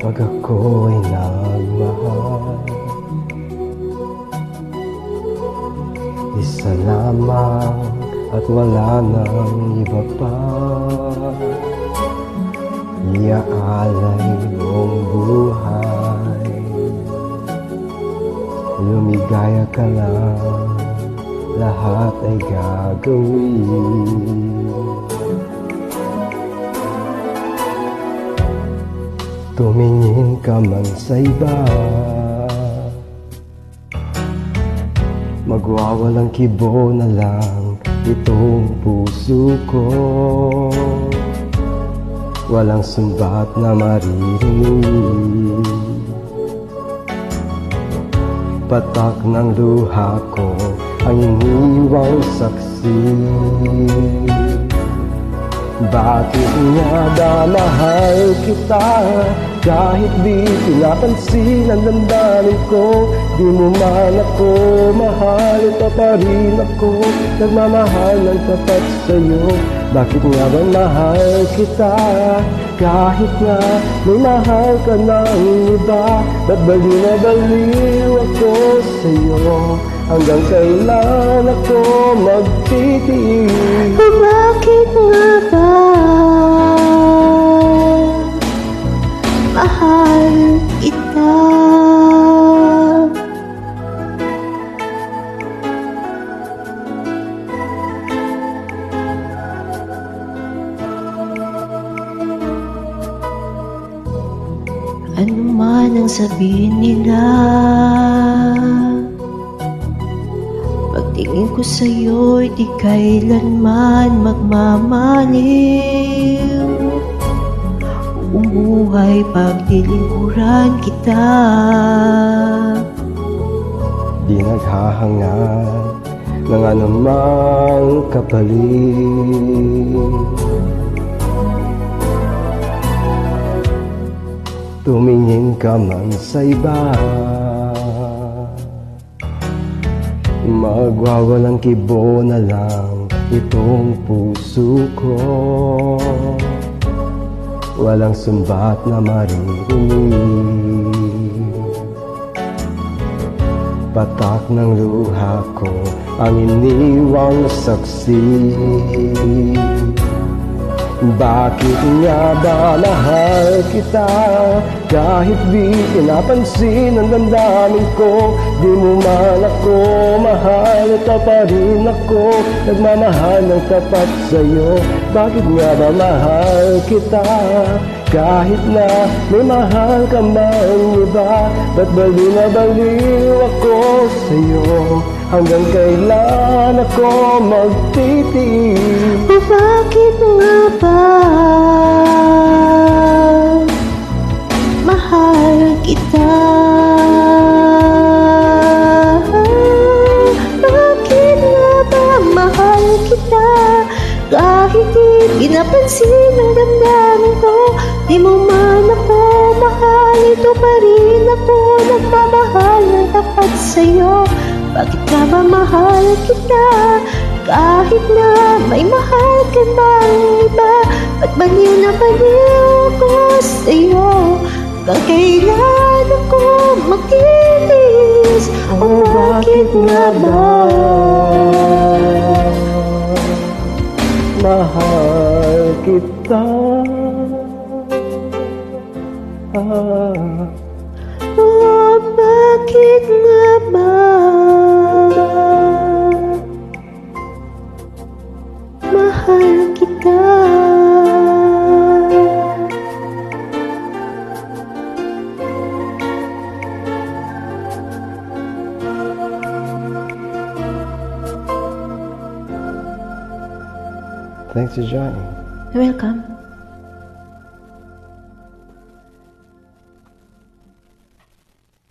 pag ako'y nagmahal. Isa lamang at wala nang iba pa. Iaalay mong buhay, lumigaya ka lang, lahat ay gagawin. Tumingin ka man sa iba, magwawalang kibo na lang itong puso ko. Walang sumbat na maririnig, patak ng luha ko ang iniwang saksi. Bakit nga ba mahal kita? Kahit di pinapansin ang damdamin ko, di mo man ako mahal, ito pa rin ako nagmamahal ng tapat sa'yo. Bakit nga ba mahal kita? Kahit nga may mahal ka ng iba, ba't baliw na baliw ako sa'yo? Hanggang kailan ako magtitiis? O bakit nga ba mahal kita? Ano man ang sabihin nila, pagtingin ko sa'yo'y di kailanman magmamaliw. Buong buhay pagdilingkuran kita. Di naghahangad ng anumang kapalit. Tumingin ka man sa iba, magwawalang kibo na lang itong puso ko. Walang sumbat na maririnig, patak ng luha ko ang iniwang saksi. Bakit nga ba mahal kita? Kahit di pinapansin ang damdamin ko, di mo man ako mahal, ito pa rin ako nagmamahal ng tapat sa'yo. Bakit nga ba mahal kita? Kahit na may mahal ka mang iba, ba't baliw na baliw ako sa'yo? Hanggang kailan ako magtitiis? O bakit nga ba mahal kita? Bakit nga ba mahal kita? Kahit di pinapansin ang damdamin ko, di mo man ako mahal, ito pa rin ako nagmamahal ng tapat sa'yo. Bakit ka ba mahal kita? Kahit na may mahal ka bang iba, ba't baliw na baliw ako sa'yo? Hanggang kailan ako magtitiis? O bakit nga ba mahal kita? O bakit nga ba mahal kita? Thanks for joining. Welcome.